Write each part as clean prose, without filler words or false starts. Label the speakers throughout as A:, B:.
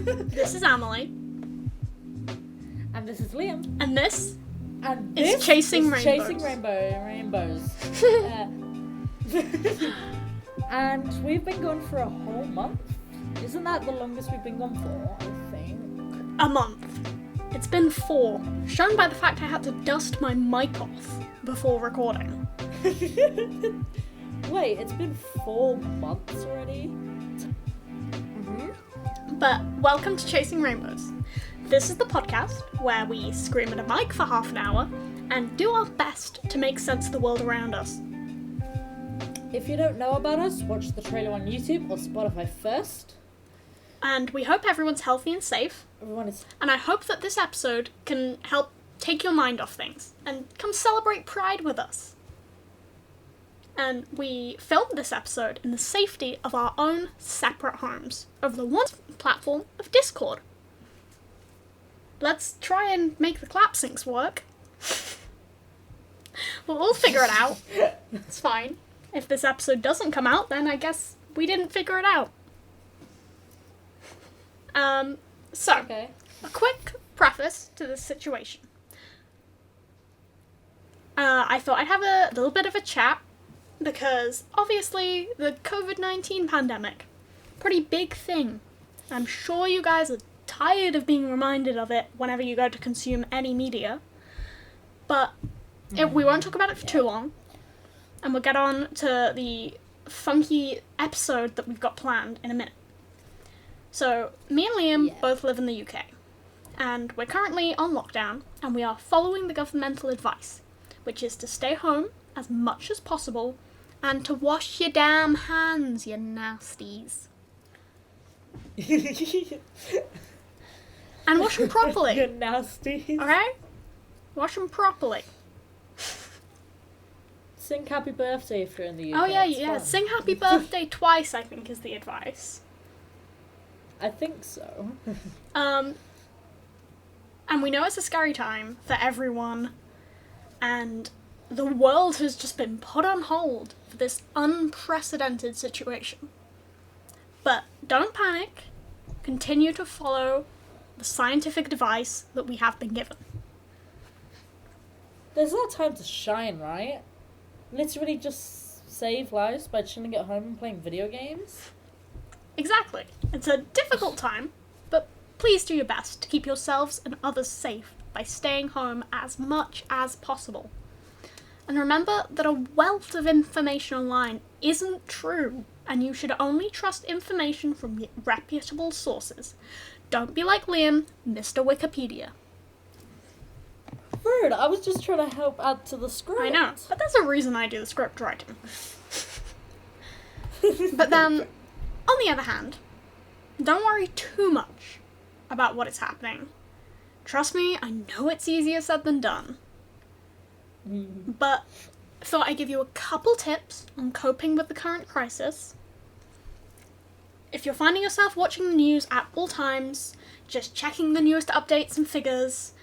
A: This is Amélie.
B: And this is Liam.
A: And this
B: And
A: is
B: this
A: Chasing
B: is
A: Rainbows.
B: Chasing Rainbows. And we've been gone for a whole month. Isn't that the longest we've been gone for, I think?
A: A month. It's been 4, shown by the fact I had to dust my mic off before recording.
B: Wait, it's been 4 months already?
A: But welcome to Chasing Rainbows. This is the podcast where we scream at a mic for half an hour and do our best to make sense of the world around us.
B: If you don't know about us, watch the trailer on YouTube or Spotify first.
A: And we hope everyone's healthy and safe.
B: Everyone is...
A: And I hope that this episode can help take your mind off things and come celebrate Pride with us. And we filmed this episode in the safety of our own separate homes over the one platform of Discord. Let's try and make the clap syncs work. We'll figure it out. It's fine. If this episode doesn't come out, then I guess we didn't figure it out.
B: Okay.
A: A quick preface to this situation. I thought I'd have a little bit of a chat because obviously the COVID-19 pandemic, pretty big thing. I'm sure you guys are tired of being reminded of it whenever you go to consume any media, but we won't talk about it for too long, and we'll get on to the funky episode that we've got planned in a minute. So, me and Liam both live in the UK, and we're currently on lockdown, and we are following the governmental advice, which is to stay home as much as possible, and to wash your damn hands, you nasties. And wash them properly.
B: You're nasty.
A: Okay? Wash them properly.
B: Sing happy birthday if you're in the UK.
A: Oh yeah,
B: it's
A: yeah.
B: fun.
A: Sing happy birthday twice, I think, is the advice.
B: I think so.
A: And we know it's a scary time for everyone, and the world has just been put on hold for this unprecedented situation. But don't panic. Continue to follow the scientific advice that we have been given.
B: There's not time to shine, right? Literally just save lives by chilling at home and playing video games.
A: Exactly. It's a difficult time, but please do your best to keep yourselves and others safe by staying home as much as possible. And remember that a wealth of information online isn't true, and you should only trust information from reputable sources. Don't be like Liam, Mr. Wikipedia.
B: Rude, I was just trying to help add to the script.
A: I know, but there's a reason I do the script writing. But then, on the other hand, don't worry too much about what is happening. Trust me, I know it's easier said than done. But I thought I'd give you a couple tips on coping with the current crisis. If you're finding yourself watching the news at all times, just checking the newest updates and figures,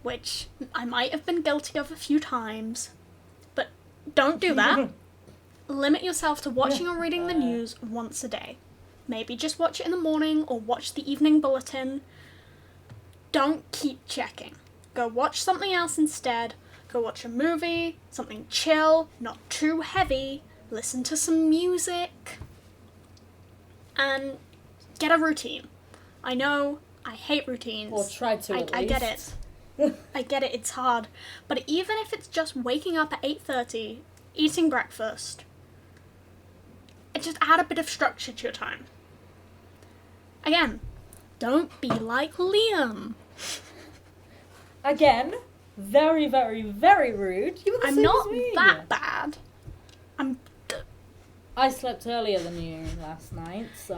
A: which I might have been guilty of a few times, but don't do that. Limit yourself to watching or reading the news once a day. Maybe just watch it in the morning or watch the evening bulletin. Don't keep checking. Go watch something else instead. Go watch a movie, something chill, not too heavy. Listen to some music. And get a routine. I know, I hate routines.
B: Or try to, at least.
A: I get it. I get it, it's hard. But even if it's just waking up at 8:30, eating breakfast, just add a bit of structure to your time. Again, don't be like Liam.
B: Again, very, very, very rude. You were the
A: I'm
B: same
A: not
B: as me.
A: that bad.
B: I slept earlier than you last night, so...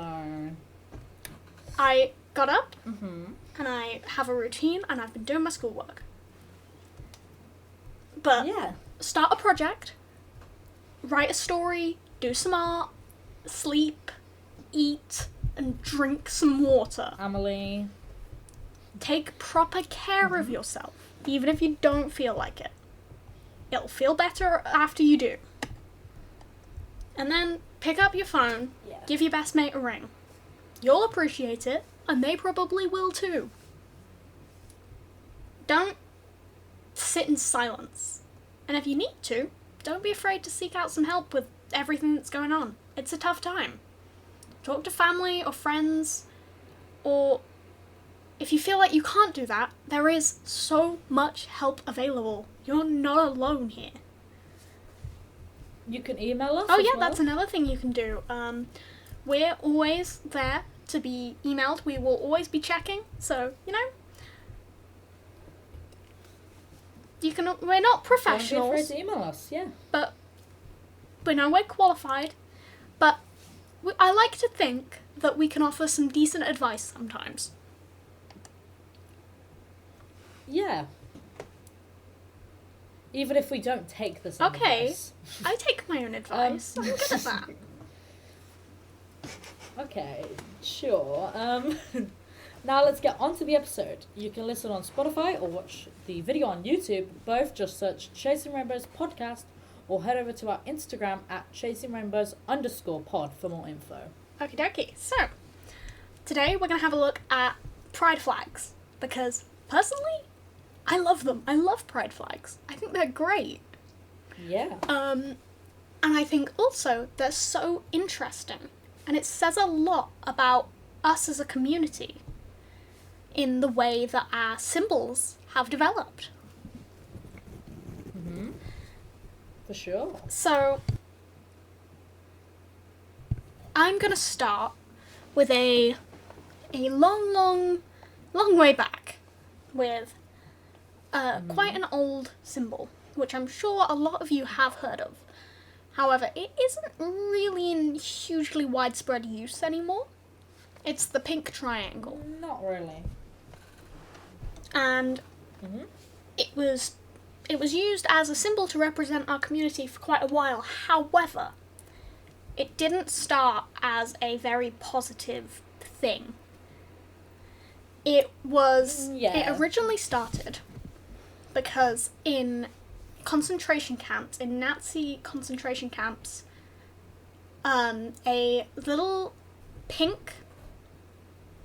A: I got up,
B: Mm-hmm.
A: and I have a routine, and I've been doing my schoolwork. But
B: Yeah.
A: start a project, write a story, do some art, sleep, eat, and drink some water.
B: Amélie.
A: Take proper care of yourself, even if you don't feel like it. It'll feel better after you do. And then pick up your phone,
B: Yeah.
A: give your best mate a ring. You'll appreciate it, and they probably will too. Don't sit in silence. And if you need to, don't be afraid to seek out some help with everything that's going on. It's a tough time. Talk to family or friends, or if you feel like you can't do that, there is so much help available. You're not alone here.
B: You can email us.
A: Oh
B: as
A: yeah,
B: well.
A: that's another thing you can do. We're always there to be emailed. We will always be checking. So, you know, we're not
B: Don't be
A: professionals,
B: afraid to email us. Yeah.
A: but we know we're qualified. But I like to think that we can offer some decent advice sometimes.
B: Yeah. Even if we don't take the same
A: Okay.
B: advice.
A: I take my own advice. I'm good at that.
B: Okay, sure. Now let's get on to the episode. You can listen on Spotify or watch the video on YouTube. Both just search Chasing Rainbows Podcast or head over to our Instagram at chasingrainbows_pod for more info.
A: Okie dokie. So, today we're going to have a look at pride flags. Because, personally, I love them. I love pride flags. I think they're great.
B: Yeah.
A: And I think also they're so interesting. And it says a lot about us as a community in the way that our symbols have developed.
B: Mm-hmm. For sure.
A: So, I'm going to start with a long way back with quite an old symbol, which I'm sure a lot of you have heard of. However, it isn't really in hugely widespread use anymore. It's the pink triangle.
B: Not really.
A: And
B: Mm-hmm.
A: it was used as a symbol to represent our community for quite a while. However, it didn't start as a very positive thing. It originally started because in Nazi concentration camps, a little pink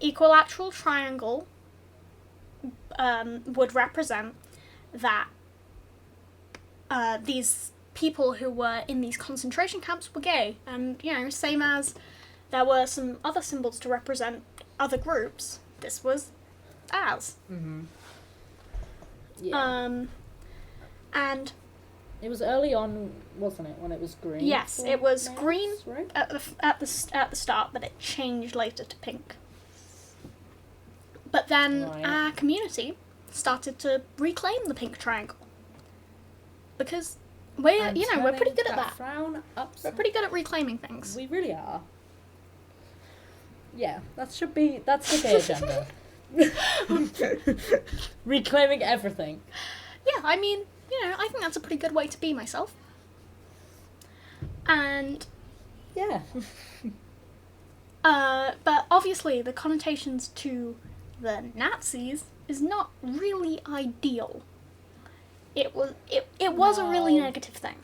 A: equilateral triangle would represent that these people who were in these concentration camps were gay. And, you know, same as there were some other symbols to represent other groups, this was ours.
B: Mm-hmm. Yeah.
A: And
B: it was early on, wasn't it, when it was green?
A: yes, it was
B: males,
A: green
B: right?
A: at the start, but it changed later to pink. But then
B: Right.
A: our community started to reclaim the pink triangle because we're
B: And
A: pretty good at
B: turning
A: that.
B: Frown
A: We're
B: upside.
A: pretty good at reclaiming things.
B: We really are. Yeah, that's the gay agenda. Reclaiming everything.
A: Yeah, I mean, I think that's a pretty good way to be myself. And
B: Yeah.
A: but obviously the connotations to the Nazis is not really ideal. It was a really
B: No.
A: negative thing.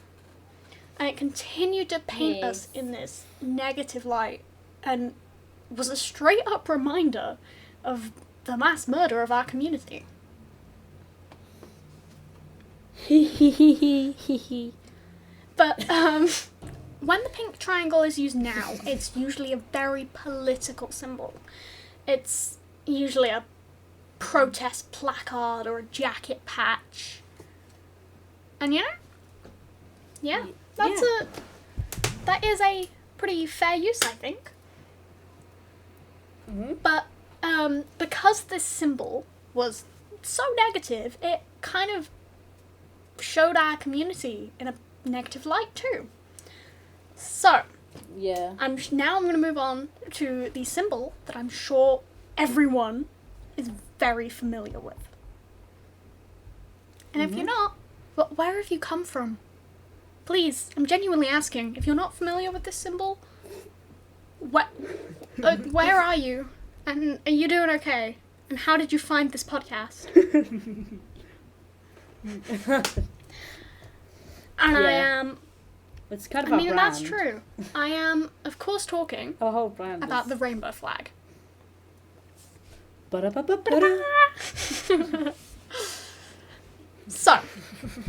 A: And it continued to paint us
B: Yes.
A: in this negative light and was a straight up reminder of the mass murder of our community. But when the pink triangle is used now, it's usually a very political symbol. It's usually a protest placard or a jacket patch. And yeah, that is a pretty fair use, I think.
B: Mm-hmm.
A: But because this symbol was so negative, it kind of showed our community in a negative light too. So,
B: Yeah.
A: I'm going to move on to the symbol that I'm sure everyone is very familiar with. And if you're not, where have you come from? Please, I'm genuinely asking. If you're not familiar with this symbol, where are you? And are you doing okay? And how did you find this podcast? And I
B: Yeah.
A: am...
B: It's kind of
A: I
B: our
A: mean,
B: brand.
A: that's true. I am, of course, talking
B: Our whole brand
A: about
B: is...
A: the rainbow flag.
B: Ba-da-ba-ba-ba-da.
A: So,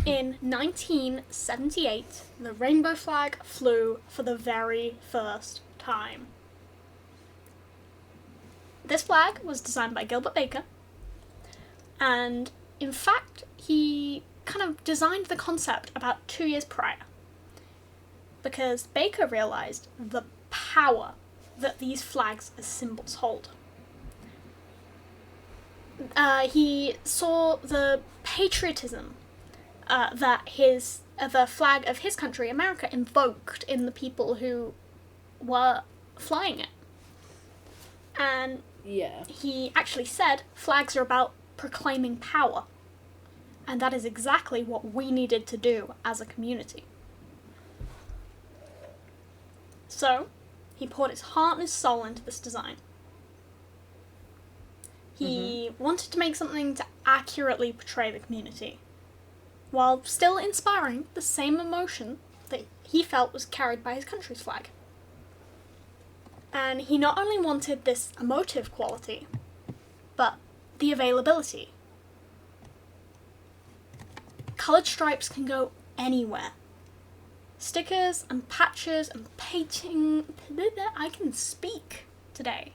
A: in 1978, the rainbow flag flew for the very first time. This flag was designed by Gilbert Baker, and in fact, he kind of designed the concept about 2 years prior, because Baker realized the power that these flags as symbols hold. He saw the patriotism that the flag of his country, America, invoked in the people who were flying it. And
B: Yeah.
A: he actually said flags are about proclaiming power. And that is exactly what we needed to do as a community. So, he poured his heart and his soul into this design. He wanted to make something to accurately portray the community, while still inspiring the same emotion that he felt was carried by his country's flag. And he not only wanted this emotive quality, but the availability. Coloured stripes can go anywhere. Stickers and patches and painting. I can speak today.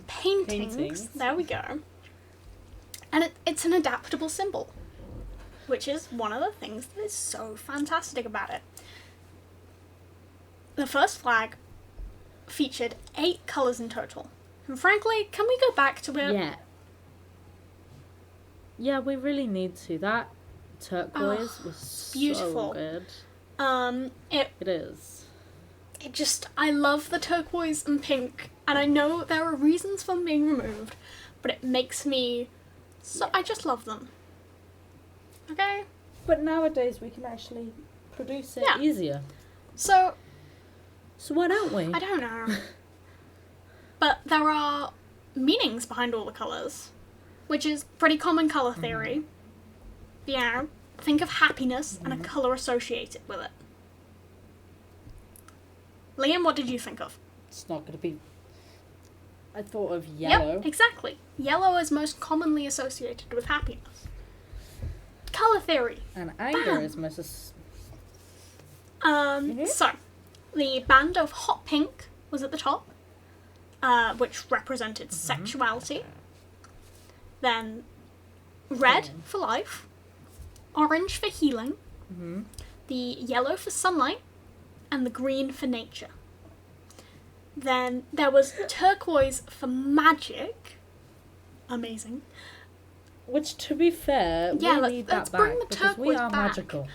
A: Paintings. There we go. And it's an adaptable symbol, which is one of the things that is so fantastic about it. The first flag featured 8 colours in total. And frankly, can we go back to it?
B: Yeah. Yeah, we really need to. That turquoise was
A: beautiful.
B: So good.
A: It
B: is.
A: It just, I love the turquoise and pink, and I know there are reasons for them being removed, but it makes me, I just love them. Okay?
B: But nowadays we can actually produce it easier.
A: So
B: why don't we?
A: I don't know. But there are meanings behind all the colours, which is pretty common colour theory. You know, think of happiness and a colour associated with it. Liam, what did you think of?
B: It's not going to be... I thought of yellow.
A: Yep, exactly. Yellow is most commonly associated with happiness. Colour theory.
B: And anger is most...
A: So, the band of hot pink was at the top, which represented sexuality. Then red for life, orange for healing, the yellow for sunlight, and the green for nature. Then there was turquoise for magic. Amazing.
B: Which, to be fair, we need that back because we are magical.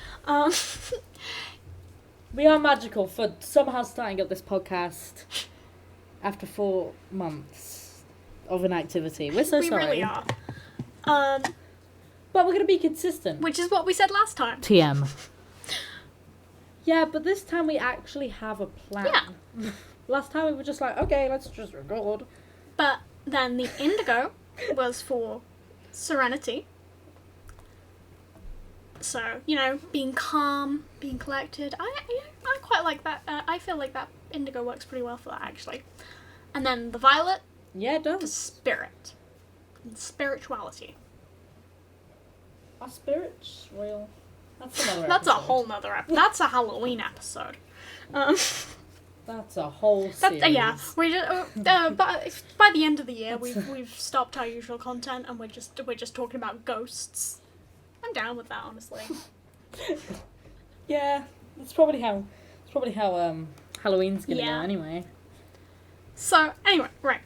B: We are magical for somehow starting up this podcast after 4 months of inactivity. We're so sorry.
A: We really are.
B: But we're going to be consistent.
A: Which is what we said last time.
B: TM. Yeah, but this time we actually have a plan.
A: Yeah.
B: Last time we were just like, okay, let's just record.
A: But then the indigo was for serenity. So, you know, being calm, being collected. I quite like that. I feel like that indigo works pretty well for that, actually. And then the violet.
B: Yeah, it does.
A: The spirit. And spirituality.
B: Are spirits real? That's another
A: That's
B: episode.
A: a whole nother episode. That's a Halloween episode.
B: That's a whole series.
A: Yeah, we just by the end of the year we've stopped our usual content and we're just talking about ghosts. I'm down with that, honestly.
B: Yeah, that's probably how Halloween's gonna go anyway.
A: So anyway, right.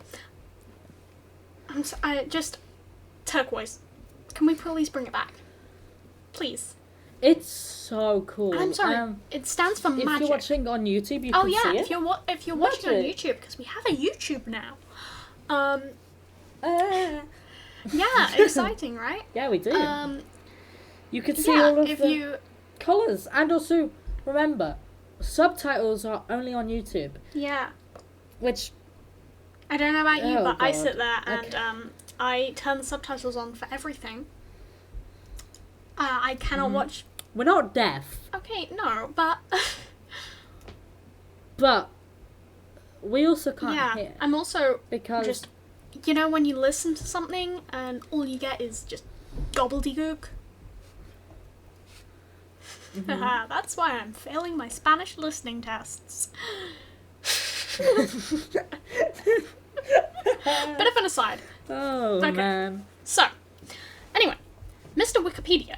A: Just turquoise. Can we please bring it back, please?
B: It's so cool.
A: I'm sorry. It stands for magic.
B: If you're watching on YouTube, you can see it.
A: If you're watching on YouTube, because we have a YouTube now. Yeah, exciting, right?
B: Yeah, we do. You can see all of the colours, and also remember, subtitles are only on YouTube.
A: Yeah.
B: Which
A: I don't know about you, but
B: God.
A: I sit there and I turn the subtitles on for everything. I cannot watch.
B: We're not deaf.
A: Okay, no, but.
B: But we also can't hear.
A: I'm also
B: because
A: just you know when you listen to something and all you get is just gobbledygook?
B: Mhm.
A: That's why I'm failing my Spanish listening tests. Bit of an aside.
B: Oh,
A: Okay.
B: man.
A: So, anyway, Mr. Wikipedia.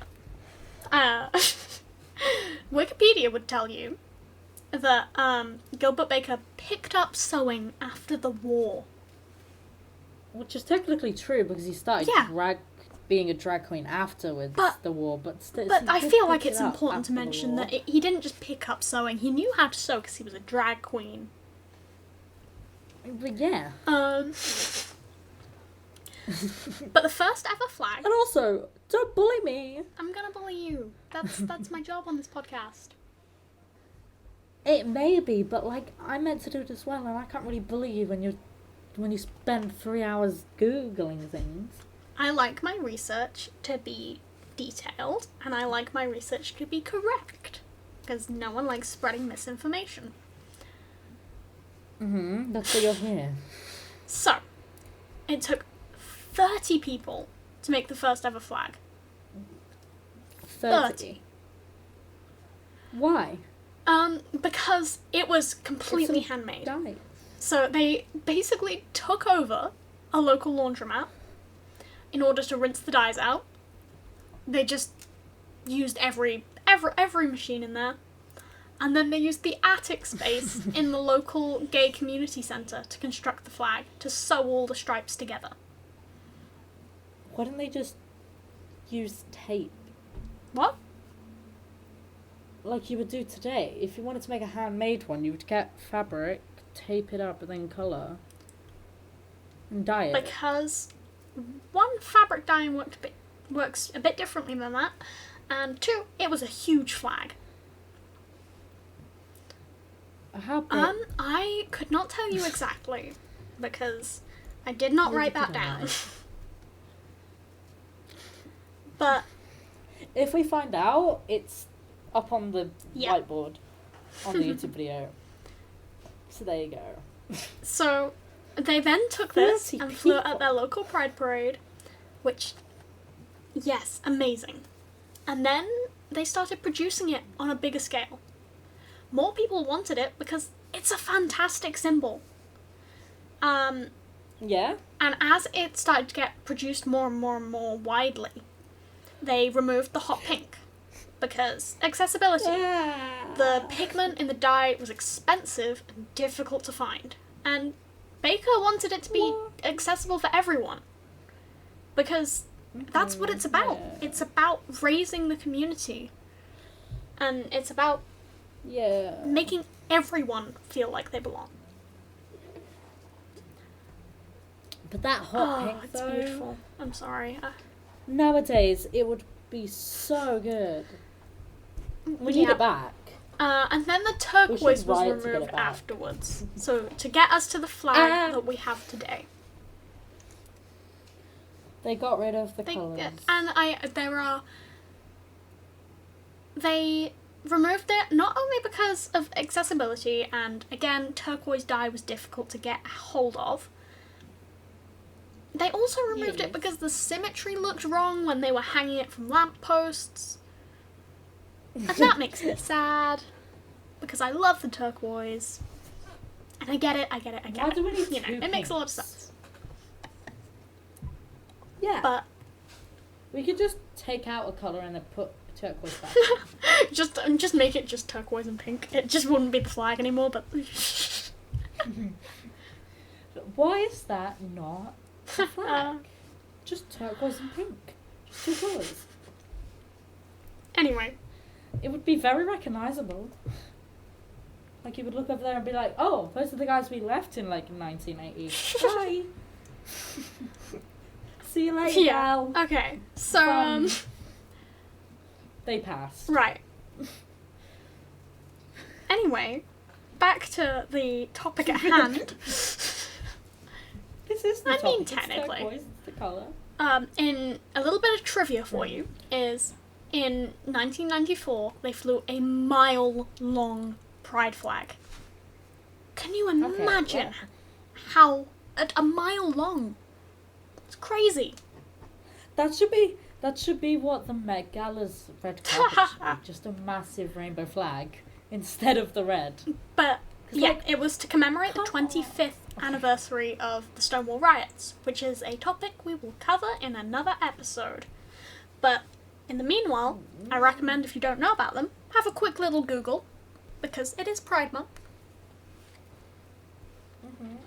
A: Wikipedia would tell you that Gilbert Baker picked up sewing after the war.
B: Which is technically true because he started
A: Yeah.
B: being a drag queen afterwards
A: But-
B: the war, but still.
A: But I feel like it's important to
B: the
A: mention
B: war.
A: that he didn't just pick up sewing. He knew how to sew because he was a drag queen.
B: But yeah.
A: But the first ever flag.
B: And also, don't bully me.
A: I'm gonna bully you. That's my job on this podcast.
B: It may be, but like I meant to do it as well, and I can't really bully you when you spend 3 hours googling things.
A: I like my research to be detailed, and I like my research to be correct, because no one likes spreading misinformation.
B: That's why you're here.
A: So, it took 30 people to make the first ever flag. 30.
B: Why?
A: Because it was completely handmade.
B: Die.
A: So they basically took over a local laundromat in order to rinse the dyes out. They just used every machine in there. And then they used the attic space in the local gay community centre to construct the flag, to sew all the stripes together.
B: Why didn't they just use tape?
A: What?
B: Like you would do today. If you wanted to make a handmade one, you would get fabric, tape it up, and then colour. And dye it.
A: Because one, fabric dyeing works a bit differently than that, and two, it was a huge flag.
B: How big?
A: I could not tell you exactly, because I did not write that down. But
B: If we find out, it's up on the
A: Yeah.
B: whiteboard on the YouTube video. So there you go.
A: so they then took this
B: 30
A: and flew it
B: people.
A: at their local pride parade, which, yes, amazing. And then they started producing it on a bigger scale. More people wanted it because it's a fantastic symbol.
B: Yeah?
A: And as it started to get produced more and more and more widely, they removed the hot pink because accessibility. The pigment in the dye was expensive and difficult to find. And Baker wanted it to be accessible for everyone. Because that's what it's about.
B: Yeah.
A: It's about raising the community. And it's about
B: Yeah.
A: making everyone feel like they belong.
B: But that hot pink,
A: It's
B: though,
A: beautiful. I'm sorry.
B: nowadays, it would be so good. We need
A: Yeah.
B: it back.
A: And then the turquoise was
B: riot to get it
A: removed
B: back.
A: afterwards. So to get us to the flag that we have today.
B: They got rid of the
A: They
B: colours.
A: They removed it not only because of accessibility, and again, turquoise dye was difficult to get a hold of. They also removed it
B: Yes.
A: because the symmetry looked wrong when they were hanging it from lampposts. And that makes me sad. Because I love the turquoise. And I get it.
B: Why
A: it.
B: do we need
A: You know,
B: two
A: it makes a lot of
B: pinks?
A: sense.
B: Yeah.
A: But
B: We could just take out a colour and then put turquoise back.
A: just make it just turquoise and pink. It just wouldn't be the flag anymore, but
B: Why is that not a flag? Just turquoise and pink. Just two colours.
A: anyway.
B: It would be very recognisable. Like you would look over there and be like, oh, those are the guys we left in like 1980. Bye. See you later,
A: Yeah.
B: gal.
A: Okay. So
B: They passed.
A: right. Anyway, back to the topic at hand.
B: This is the
A: I
B: topic.
A: mean,
B: It's
A: technically.
B: turquoise, it's the colour.
A: In a little bit of trivia for you is in 1994 they flew a mile-long pride flag. Can you imagine
B: yeah.
A: how a mile long? It's crazy.
B: That should be what the Met Gala's red carpet should be. Just a massive rainbow flag instead of the red.
A: But,
B: 'Cause,
A: yeah,
B: like,
A: it was to commemorate the
B: come on.
A: 25th anniversary of the Stonewall riots, which is a topic we will cover in another episode. But in the meanwhile, I recommend, if you don't know about them, have a quick little Google, because it is Pride Month.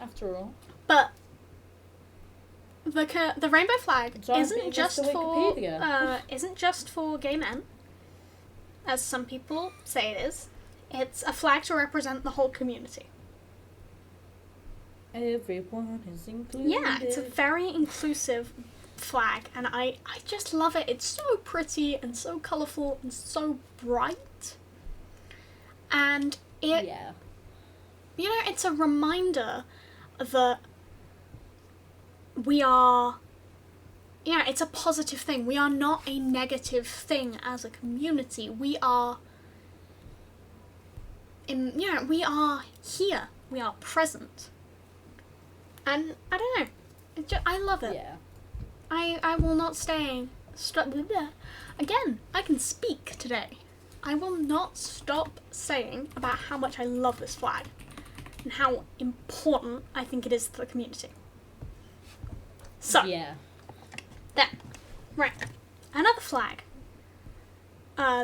B: After all.
A: But the rainbow flag
B: Don't be
A: isn't just
B: Mr.
A: for
B: Wikipedia.
A: isn't just for gay men, as some people say it is. It's a flag to represent the whole community.
B: Everyone is included.
A: Yeah, it's a very inclusive flag, and I just love it. It's so pretty and so colourful and so bright. And it,
B: Yeah.
A: you know, it's a reminder that we are, yeah, it's a positive thing. We are not a negative thing as a community. We are, we are here. We are present. And I don't know. I love it.
B: Yeah.
A: I will not stay. Again, I can speak today. I will not stop saying about how much I love this flag and how important I think it is to the community. So,
B: Yeah.
A: then, right, another flag.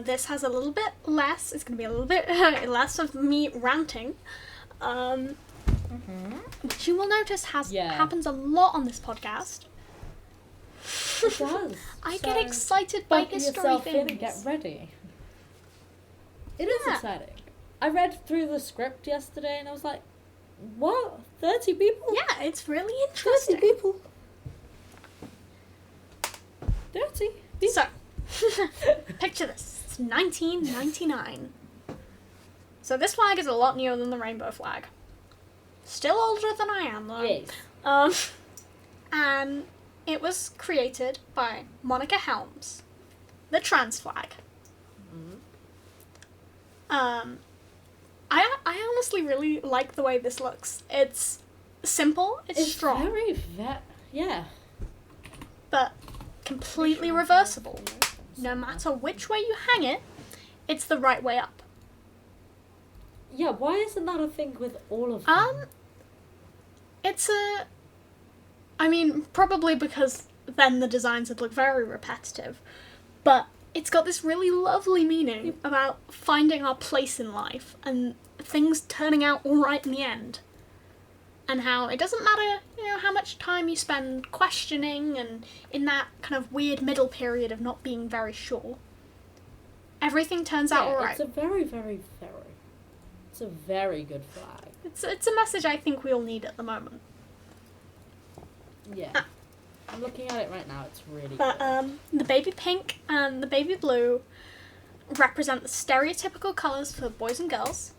A: This has a little bit less, it's going to be a little bit less of me ranting, which you will notice happens a lot on this podcast.
B: It does.
A: I get excited by
B: Buckle
A: history
B: yourself
A: things.
B: in and get ready. It is
A: Yeah.
B: exciting. I read through the script yesterday and I was like, what? 30 people?
A: Yeah, it's really
B: 30
A: interesting.
B: people. 30 people.
A: So, picture this. It's 1999. So this flag is a lot newer than the rainbow flag. Still older than I am, though.
B: Yes.
A: And it was created by Monica Helms, the trans flag. I honestly really like the way this looks. It's simple, it's strong,
B: very, yeah.
A: but completely reversible. No matter which way you hang it, it's the right way up.
B: Yeah, why isn't that a thing with all of them?
A: I mean, probably because then the designs would look very repetitive, but it's got this really lovely meaning about finding our place in life and things turning out alright in the end. And how it doesn't matter, how much time you spend questioning and in that kind of weird middle period of not being very sure. Everything turns out alright.
B: It's a very, very, it's a very good flag.
A: It's a message I think we all need at the moment.
B: Yeah. I'm looking at it right now, it's really
A: But
B: good.
A: the baby pink and the baby blue represent the stereotypical colours for boys and girls,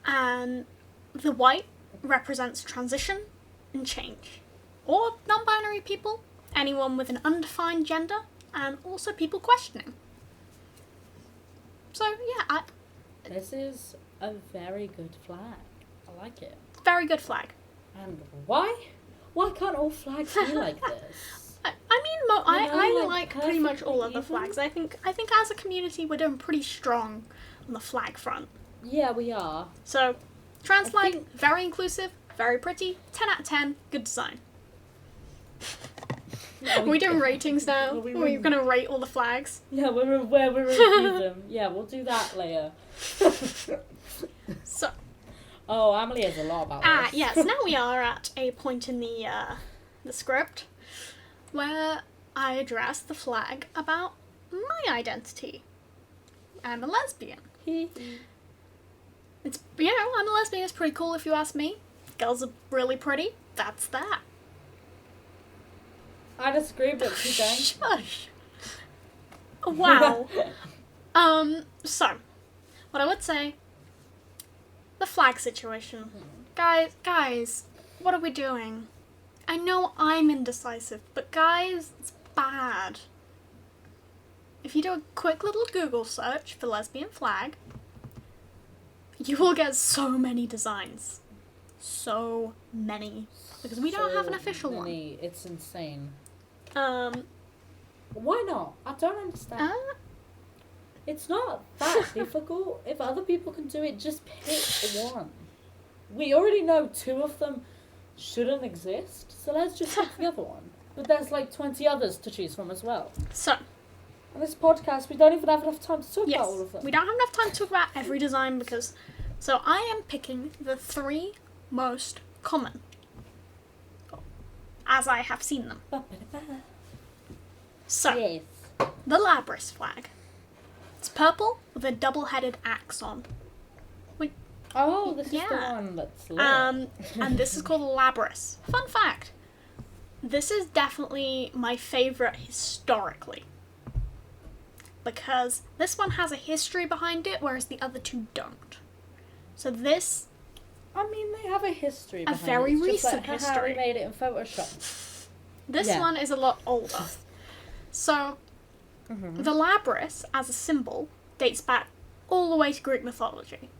A: and the white represents transition and change, or non-binary people, anyone with an undefined gender, and also people questioning. So yeah,
B: This is a very good flag. I like it.
A: very good flag.
B: And why? Why can't all flags be like this?
A: I mean, I like pretty much all of the
B: perfectly
A: flags. I think as a community we're doing pretty strong on the flag front.
B: Yeah, we are.
A: So, trans
B: I
A: flag,
B: think-
A: very inclusive, very pretty, 10 out of 10, good design. Are we doing ratings now?
B: Well, we
A: We're
B: wouldn't.
A: going to rate all the flags?
B: Yeah, we're review them. Yeah, we'll do that later.
A: So,
B: Oh, Amélie has a lot about this.
A: yes, now we are at a point in the script where I address the flag about my identity. I'm a lesbian. It's, I'm a lesbian, it's pretty cool if you ask me. Girls are really pretty, that's that.
B: I disagree, but keep going.
A: Shush. Wow. So, what I would say, the flag situation. Guys, what are we doing? I know I'm indecisive, but guys, it's bad. If you do a quick little Google search for lesbian flag, you will get so many designs. so many. Because we don't have an official one.
B: It's insane.
A: Um,
B: Why not? I don't understand. It's not that difficult. If other people can do it, just pick one. We already know 2 of them shouldn't exist, so let's just pick the other one. But there's like 20 others to choose from as well.
A: So,
B: On this podcast, we don't even have enough time to talk
A: yes,
B: about all of them.
A: we don't have enough time to talk about every design because... So I am picking the 3 most common. As I have seen them. So,
B: Yes.
A: the Labris flag. It's purple with a double-headed axe on.
B: Oh, this is the
A: Yeah.
B: one that's lit.
A: And this is called Labris. Fun fact. This is definitely my favourite historically. Because this one has a history behind it, whereas the other 2 don't. So this...
B: I mean, they have a history behind
A: very
B: it. It's just
A: recent
B: like,
A: history.
B: we made it in Photoshop.
A: This
B: Yeah.
A: one is a lot older. So, the Labris, as a symbol, dates back all the way to Greek mythology.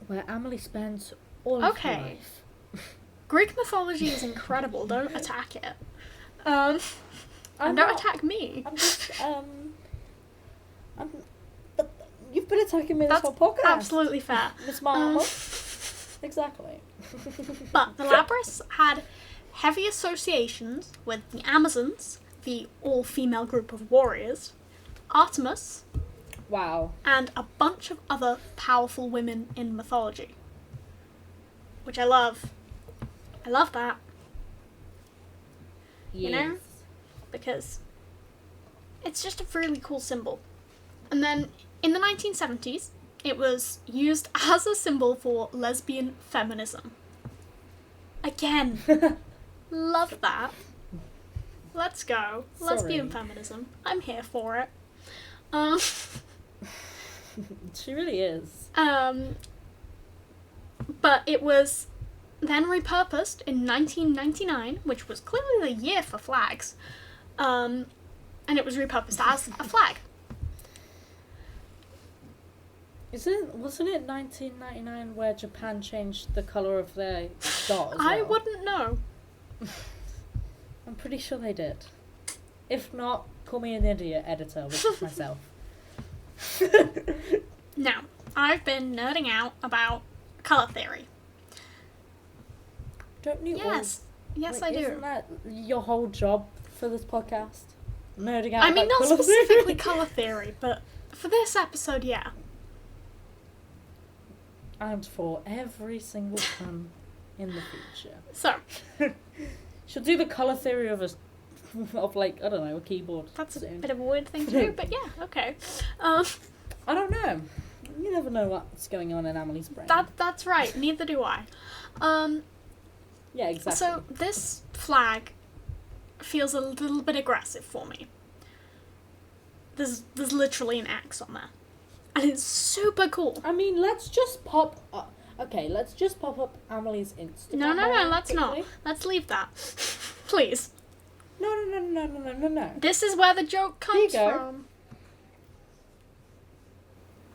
B: Where Amélie spends all of her
A: Okay.
B: life.
A: Greek mythology is incredible. Don't attack it.
B: I'm
A: And don't attack me.
B: I'm just, you've been attacking me this
A: That's
B: whole podcast.
A: absolutely fair.
B: Miss Marvel. Exactly.
A: But the Labris had heavy associations with the Amazons, the all-female group of warriors, Artemis,
B: Wow.
A: and a bunch of other powerful women in mythology. Which I love. I love that,
B: Yes.
A: know? Because it's just a really cool symbol. And then in the 1970s, it was used as a symbol for lesbian feminism. Again, love that. Let's go. Lesbian feminism. I'm here for it.
B: She really is.
A: But it was then repurposed in 1999, which was clearly the year for flags. And it was repurposed as a flag.
B: Wasn't it 1999 where Japan changed the colour of their dot as well?
A: I wouldn't know.
B: I'm pretty sure they did. If not, call me an idiot editor, which is myself.
A: Now, I've been nerding out about colour theory.
B: Don't you
A: Yes. Yes,
B: Like,
A: I do.
B: Isn't that your whole job for this podcast? Nerding out
A: I mean,
B: about
A: not
B: colour
A: specifically
B: theory?
A: colour theory, but for this episode, yeah.
B: And for every single one in the future.
A: So,
B: She'll do the colour theory of of like, I don't know, a keyboard.
A: that's a
B: soon.
A: bit of a weird thing to do, but yeah, okay.
B: I don't know. You never know what's going on in Amelie's brain.
A: That's right, neither do I.
B: Yeah, exactly.
A: So, this flag feels a little bit aggressive for me. There's literally an axe on there. And it's super cool.
B: I mean, let's just pop up. Okay, let's just pop up Amelie's Instagram.
A: No, let's not.
B: quickly.
A: Let's leave that. Please.
B: No.
A: This is where the joke comes
B: go.
A: from.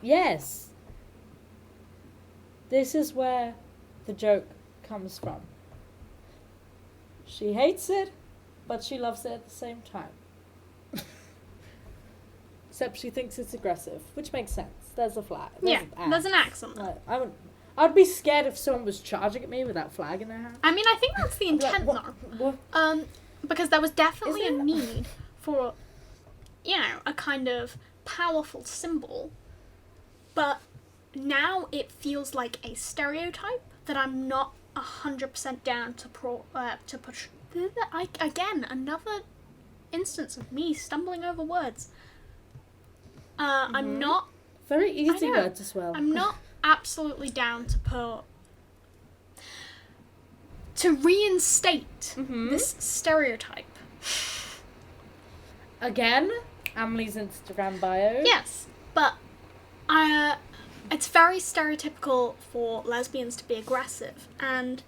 B: Yes. This is where the joke comes from. She hates it, but she loves it at the same time. Except she thinks it's aggressive, which makes sense. There's a flag.
A: There's an axe on there.
B: Like, I'd be scared if someone was charging at me with that flag in their hand.
A: I mean, I think that's the
B: I'd be like,
A: intent,
B: what?
A: though. Because there was definitely
B: Is
A: a
B: there?
A: need for, a kind of powerful symbol. But now it feels like a stereotype that I'm not 100% down to push. Again, another instance of me stumbling over words. I'm not.
B: Very easy
A: I know.
B: words as well.
A: I'm not absolutely down to reinstate this stereotype.
B: Again, Amelie's Instagram bio.
A: Yes, but it's very stereotypical for lesbians to be aggressive, and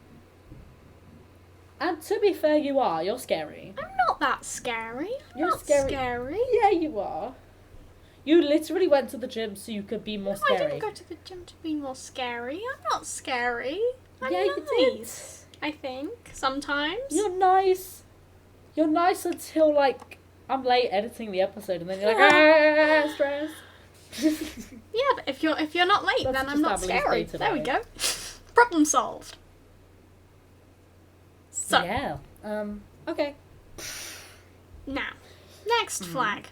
B: And to be fair, you are. You're scary.
A: I'm not that scary. I'm
B: You're
A: not
B: scary.
A: scary.
B: Yeah, you are. You literally went to the gym so you could be more
A: I
B: scary.
A: didn't go to the gym to be more scary. I'm not scary. I'm
B: Yeah,
A: nice.
B: you did.
A: I think sometimes.
B: You're nice. You're nice until like I'm late editing the episode, and then you're like, stress.
A: Yeah, but if you're not late,
B: That's
A: then I'm not
B: just Amelie's
A: scary.
B: day
A: There we
B: today.
A: go. Problem solved. So
B: Yeah. Okay.
A: now, next flag.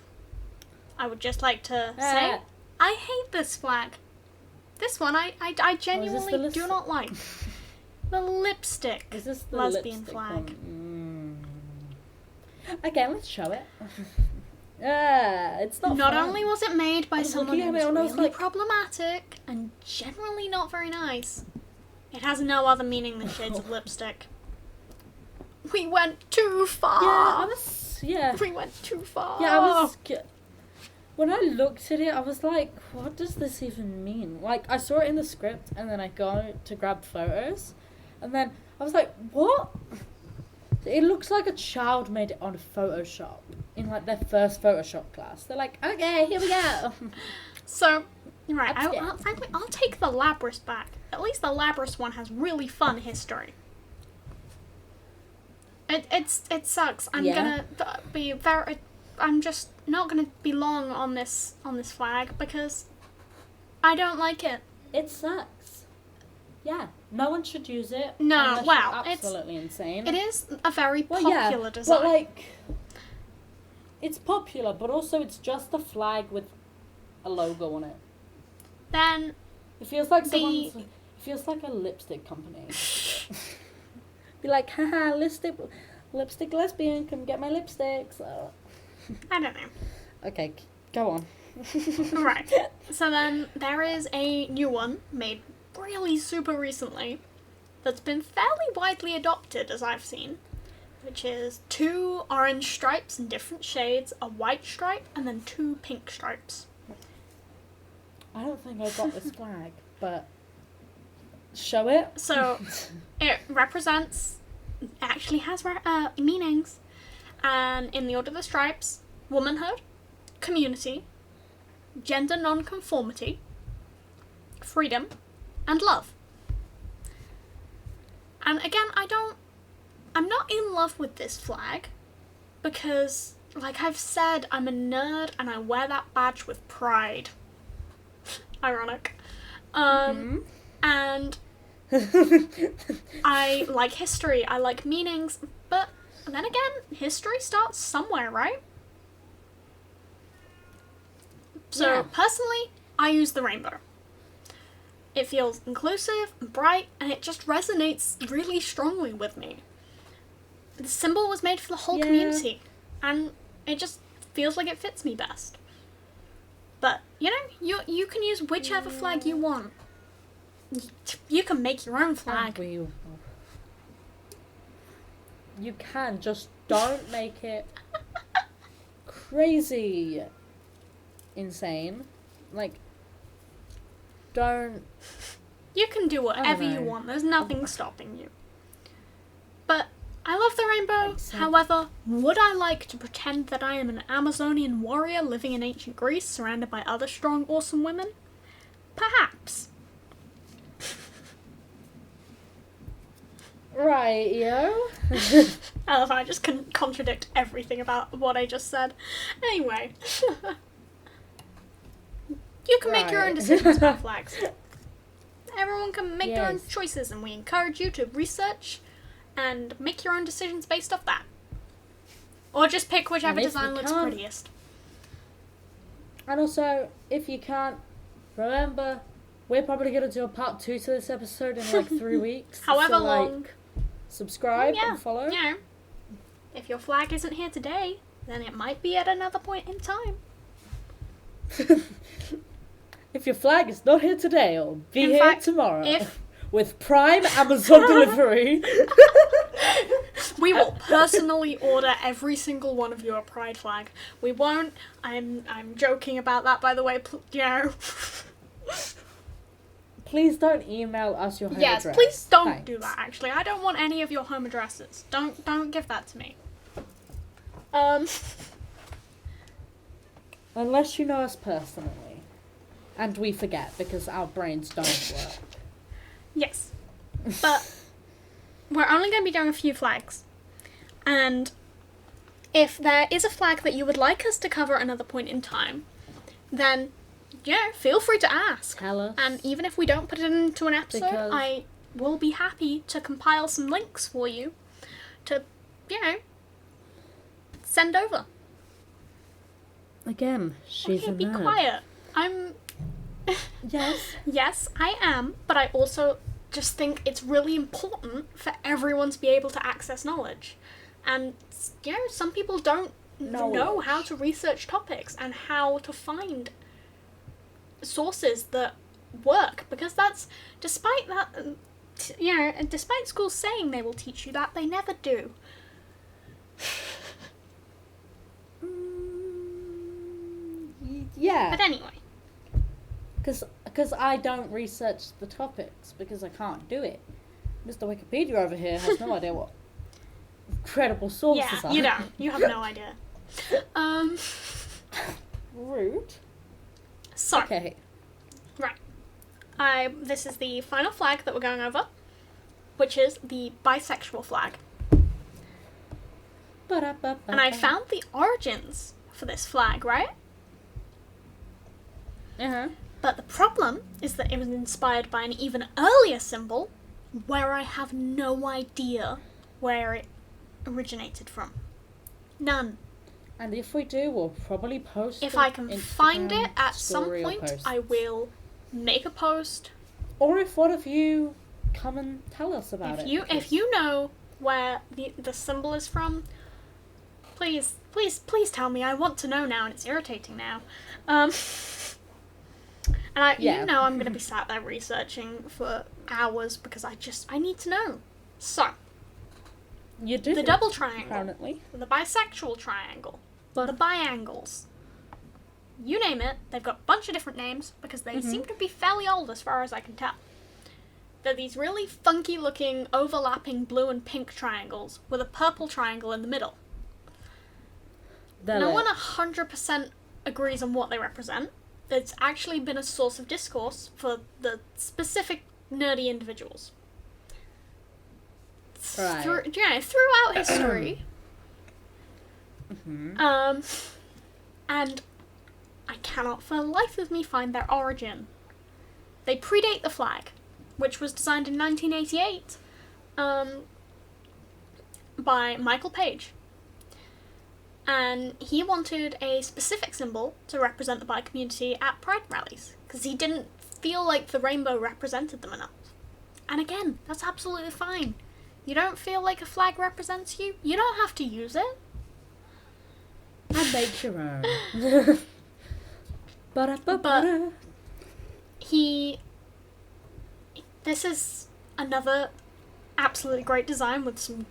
A: I would just like to say I hate this flag. This one I genuinely
B: list-
A: do not like. The lipstick.
B: Is this the
A: Lesbian
B: lipstick
A: flag.
B: one? Okay, let's show it. It's not.
A: Not
B: fun.
A: only was it made by
B: was
A: someone
B: looking at
A: who's
B: it and I was
A: really
B: like-
A: problematic and generally not very nice, it has no other meaning than shades of lipstick. We went too far.
B: Yeah.
A: We went too far.
B: Yeah, I was. When I looked at it, I was like, "What does this even mean?" Like, I saw it in the script, and then I go to grab photos, and then I was like, "What?" It looks like a child made it on Photoshop in like their first Photoshop class. They're like, "Okay, here we go."
A: So, right,
B: I'm scared.
A: I'll take the Labrys back. At least the Labrys one has really fun history. It sucks. I'm
B: Yeah.
A: gonna be very. I'm just not gonna be long on this flag because I don't like it.
B: It sucks. Yeah, no one should use it.
A: No,
B: unless
A: well,
B: you're
A: it's-
B: absolutely insane.
A: It is a very
B: Well,
A: popular
B: yeah,
A: design.
B: but like, it's popular, but also it's just a flag with a logo on it.
A: Then
B: It feels like
A: The-
B: someone's. It feels like a lipstick company. Be like, haha, lipstick lesbian, come get my lipsticks. Oh.
A: I don't know.
B: Okay, go on.
A: Right. So then there is a new one made really super recently that's been fairly widely adopted as I've seen, which is 2 orange stripes in different shades, a white stripe, and then 2 pink stripes.
B: I don't think I got this flag, but show it.
A: So it represents, it actually has meanings, and in the order of the stripes, womanhood, community, gender non-conformity, freedom, and love. And again, I'm not in love with this flag because, like I've said, I'm a nerd and I wear that badge with pride. Ironic. And I like history, I like meanings, but then again, history starts somewhere, right? So,
B: Yeah.
A: personally, I use the rainbow. It feels inclusive and bright, and it just resonates really strongly with me. The symbol was made for the whole
B: Yeah.
A: community, and it just feels like it fits me best. But, you know, you can use whichever flag you want. You can make your own flag.
B: You can, just don't make it crazy insane. Like, don't.
A: You can do whatever you
B: know.
A: want. There's nothing stopping you. But I love the rainbow.
B: Except-
A: However, would I like to pretend that I am an Amazonian warrior living in ancient Greece surrounded by other strong, awesome women? Perhaps.
B: Right, yo.
A: I love how I just can contradict everything about what I just said. Anyway. You can make your own
B: Right.
A: decisions about flags. Everyone can make their own
B: Yes.
A: choices, and we encourage you to research and make your own decisions based off that. Or just pick whichever
B: And if
A: design
B: you
A: looks
B: can't-
A: prettiest.
B: And also, if you can't remember, we're probably going to do a part 2 to this episode in like 3 weeks.
A: However
B: so, like,
A: long.
B: subscribe
A: Yeah,
B: and follow.
A: You know, if your flag isn't here today, then it might be at another point in time.
B: If your flag is not here today, it'll be
A: In
B: here
A: fact,
B: tomorrow.
A: if-
B: With Prime Amazon delivery.
A: We will personally order every single one of you a pride flag. We won't. I'm joking about that, by the way. You know.
B: Please don't email us your home
A: Yes,
B: address.
A: please don't
B: Thanks.
A: do that. Actually, I don't want any of your home addresses. Don't give that to me.
B: Unless you know us personally. And we forget because our brains don't work.
A: Yes. But we're only going to be doing a few flags. And if there is a flag that you would like us to cover at another point in time, then, feel free to ask.
B: Tell us.
A: And even if we don't put it into an episode,
B: Because-
A: I will be happy to compile some links for you to, send over.
B: Again, she's
A: Okay,
B: a
A: be
B: nerd.
A: quiet. I'm...
B: Yes.
A: Yes, I am, but I also just think it's really important for everyone to be able to access knowledge. And, some people don't know how to research topics and how to find sources that work, because that's, despite schools saying they will teach you that, they never do.
B: Yeah.
A: But anyway.
B: Because I don't research the topics, because I can't do it. Mr. Wikipedia over here has no idea what credible sources are.
A: Yeah, you don't. You have no idea.
B: Rude.
A: So,
B: Okay.
A: right. This is the final flag that we're going over, which is the bisexual flag. And I found the origins for this flag, right?
B: Uh-huh.
A: But the problem is that it was inspired by an even earlier symbol where I have no idea where it originated from. None.
B: And if we do, we'll probably post
A: If
B: it
A: I can find
B: Instagram
A: it at some
B: story or
A: point,
B: post.
A: I will make a post.
B: Or if one of you come and tell us about it.
A: If you know where the symbol is from, please tell me. I want to know now, and it's irritating now. And I'm going to be sat there researching for hours because I need to know. So,
B: You do.
A: the double triangle,
B: Apparently.
A: the bisexual triangle, the biangles. You name it, they've got a bunch of different names because they seem to be fairly old as far as I can tell. They're these really funky looking overlapping blue and pink triangles with a purple triangle in the middle. No one 100% agrees on what they represent. It's actually been a source of discourse for the specific nerdy individuals.
B: Right.
A: Throughout history. And I cannot for the life of me find their origin. They predate the flag, which was designed in 1988 by Michael Page. And he wanted a specific symbol to represent the bi community at pride rallies, because he didn't feel like the rainbow represented them enough. And again, that's absolutely fine. You don't feel like a flag represents you? You don't have to use it.
B: And make your own.
A: But this is another absolutely great design with some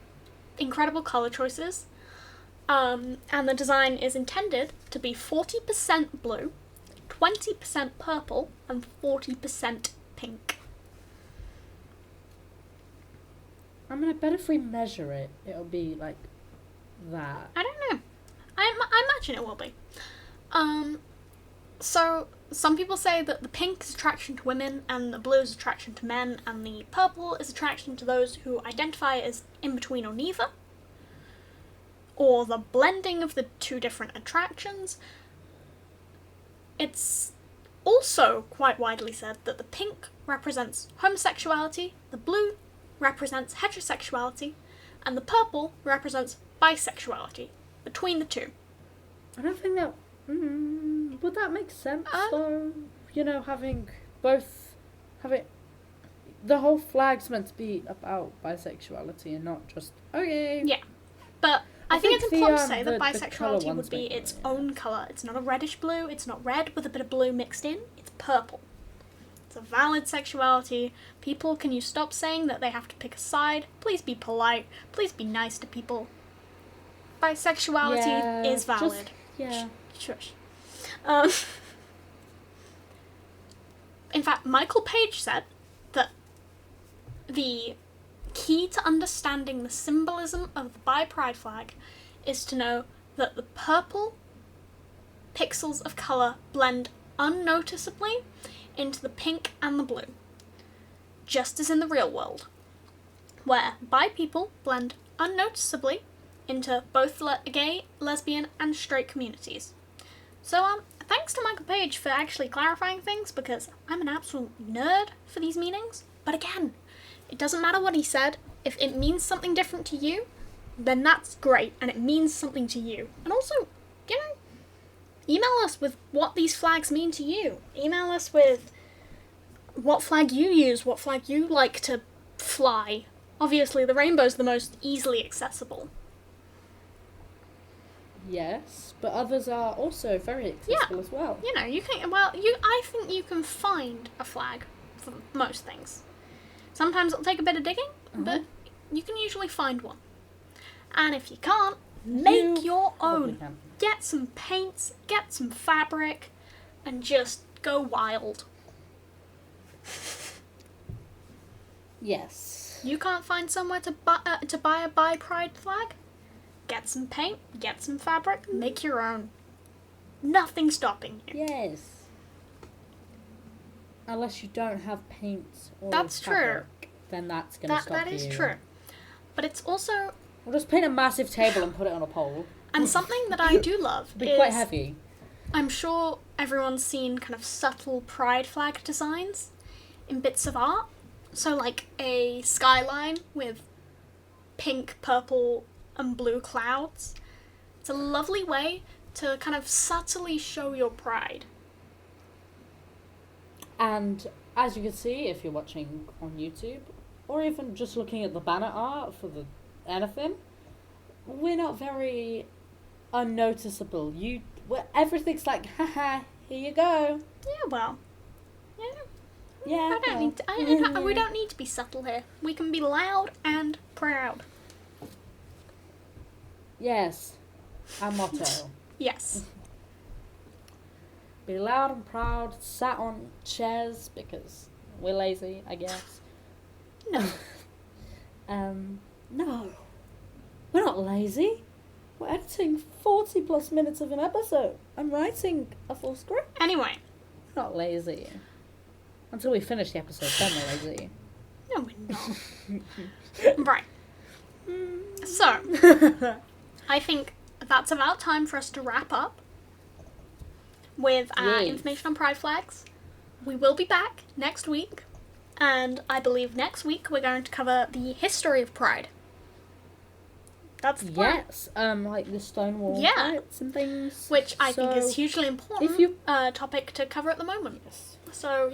A: incredible colour choices. And the design is intended to be 40% blue, 20% purple, and 40% pink.
B: I mean, I bet if we measure it, it'll be like that.
A: I don't know. I imagine it will be. So, some people say that the pink is attraction to women, and the blue is attraction to men, and the purple is attraction to those who identify as in between or neither. Or the blending of the two different attractions. It's also quite widely said that the pink represents homosexuality, the blue represents heterosexuality, and the purple represents bisexuality, between the two.
B: I don't think that... would that make sense, though? You know, having both... The whole flag's meant to be about bisexuality and not just, okay.
A: Yeah, but I think it's important to say that
B: the
A: bisexuality
B: colour
A: would be
B: ones make
A: its
B: it,
A: own colour. It's not a reddish blue, it's not red with a bit of blue mixed in, it's purple. It's a valid sexuality. People, can you stop saying that they have to pick a side? Please be polite. Please be nice to people. Bisexuality is valid. Shush. In fact, Michael Page said that the key to understanding the symbolism of the bi-pride flag is to know that the purple pixels of colour blend unnoticeably into the pink and the blue, just as in the real world, where bi people blend unnoticeably into both gay, lesbian, and straight communities. So, thanks to Michael Page for actually clarifying things, because I'm an absolute nerd for these meanings. But again, it doesn't matter what he said. If it means something different to you, then that's great, and it means something to you. And also, you know, email us with what these flags mean to you. Email us with what flag you use, what flag you like to fly. Obviously, the rainbow's the most easily accessible.
B: Yes, but others are also very accessible as well.
A: You know, I think you can find a flag for most things. Sometimes it'll take a bit of digging, but you can usually find one. And if you can't, make your own. Get some paints, get some fabric, and just go wild.
B: Yes.
A: You can't find somewhere to buy a Bi Pride flag? Get some paint, get some fabric, make your own. Nothing's stopping you.
B: Yes. Unless you don't have paint or
A: That's
B: fabric,
A: true.
B: then that's going to stop you.
A: That is true. But it's also...
B: We'll just paint a massive table and put it on a pole.
A: And something that I do love
B: It'd be quite heavy.
A: I'm sure everyone's seen kind of subtle pride flag designs in bits of art. So like a skyline with pink, purple, and blue clouds. It's a lovely way to kind of subtly show your pride.
B: And as you can see, if you're watching on YouTube, or even just looking at the banner art for the anything, we're not very unnoticeable. Everything's like, haha, here you go.
A: Yeah, well,
B: Yeah.
A: we don't need to be subtle here. We can be loud and proud.
B: Yes, our motto.
A: Yes.
B: Be loud and proud, sat on chairs because we're lazy, I guess.
A: No.
B: No. We're not lazy. We're editing 40 plus minutes of an episode. I'm writing a full script.
A: Anyway.
B: We're not lazy. Until we finish the episode, then we're lazy.
A: No, we're not. Right. So, I think that's about time for us to wrap up with our information on pride flags. We will be back next week, and I believe next week we're going to cover the history of pride. That's the plan.
B: Yes, like the Stonewall riots and things.
A: Which I think is hugely important topic to cover at the moment.
B: Yes.
A: So,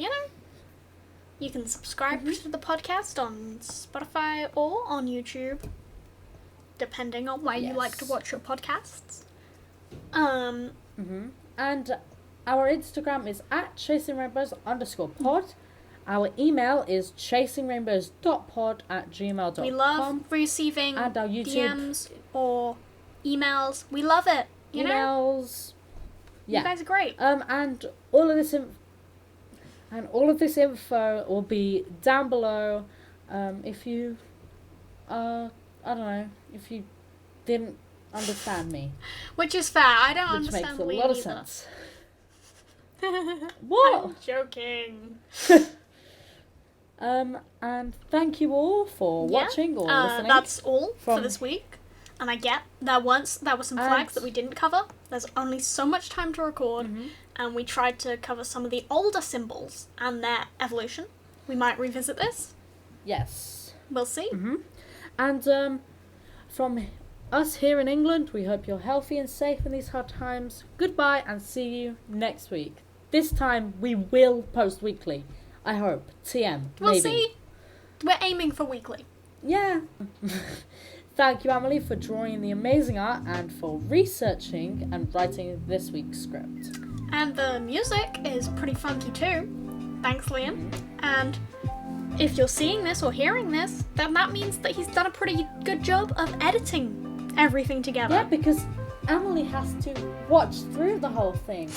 A: you can subscribe to the podcast on Spotify or on YouTube, depending on where you like to watch your podcasts.
B: And our Instagram is @chasingrainbows_pod. Our email is chasingrainbows.pod@gmail.com.
A: We love receiving
B: and our YouTube
A: DMs or emails. We love it. You know?
B: Yeah.
A: You guys are great.
B: And all of this info will be down below. If you I don't know, if you didn't understand me.
A: Which is fair. I don't
B: Which
A: understand
B: makes a
A: Lee
B: lot of
A: either.
B: sense. What?
A: I'm joking.
B: And thank you all for watching or listening.
A: That's all for this week. And I get there were some flags that we didn't cover. There's only so much time to record, and we tried to cover some of the older symbols and their evolution. We might revisit this.
B: Yes.
A: We'll see.
B: And from us here in England, we hope you're healthy and safe in these hard times. Goodbye and see you next week. This time we will post weekly. I hope. TM.
A: We'll
B: maybe.
A: see. We're aiming for weekly.
B: Yeah. Thank you, Amélie, for drawing the amazing art and for researching and writing this week's script.
A: And the music is pretty funky too. Thanks, Liam. And if you're seeing this or hearing this, then that means that he's done a pretty good job of editing everything together.
B: Yeah, because Amélie has to watch through the whole thing.